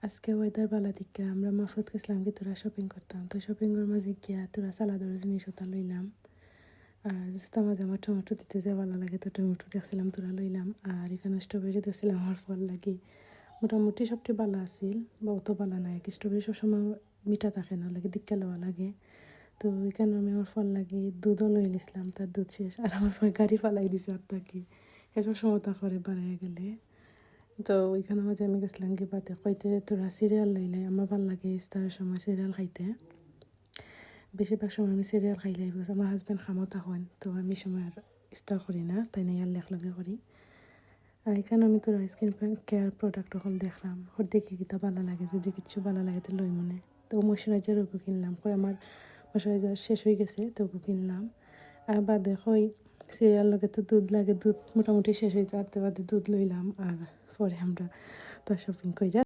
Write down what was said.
আজকে ওয়েদার বালা দিকে আমরা মাহফুজ গেছিলাম কি তোরা শপিং করতাম, তো শপিংয়ের মাঝে গিয়া তোরা সালাদর জিনিস ওটা লইলাম। আর রাস্তার মাঝে আমার টমেটো দিতে যে ভালো লাগে, তো টমেটো দেখছিলাম তোরা লইলাম। আর এখানে স্ট্রবেরি দেখছিলাম আমার ফল লাগে, মোটামুটি সবটি ভালো আছিল বা অত ভালো নাই। স্ট্রবেরি সবসময় মিঠা থাকে না, লাগে দিক্কা লওয়া লাগে। তো এখানে আমি আমার ফল লাগে দুধও লই নিছিলাম, তার দুধ শেষ আর আমার গাড়ি ফালাই দিছে আর তাকে এসব সমতা করে বাড়াইয়া গেলে। তো ওইখানের মধ্যে আমি গেছিলাম কি বাতে কইতে তোরা সিরিয়াল লইলে আমার ভাল লাগে ইস্তারের সময় সিরিয়াল খাইতে। বেশিরভাগ সময় আমি সিরিয়াল খাইলে আমার হাজব্যান্ড খামতা হন, তো আমি সময় আর ইস্তার করি না, তাই না ইয়ার লেখলগে করি। আর এখানে আমি তোরা স্কিন কেয়ার প্রোডাক্ট এখন দেখলাম, ওর দেখি কিতা ভালো লাগে, যদি কিছু ভালো লাগে তো লই মনে। তো ময়শ্চারাইজার ওকে কিনলাম, কই আমার ময়শ্চারাইজার শেষ হয়ে গেছে, তো ওকে কিনলাম। আর বাদে কই সিরিয়াল লগে তো দুধ লাগে, দুধ মোটামুটি শেষ হইতে আরতে বাদে দুধ লইলাম। আর পরে আমরা তো শপিং কইরা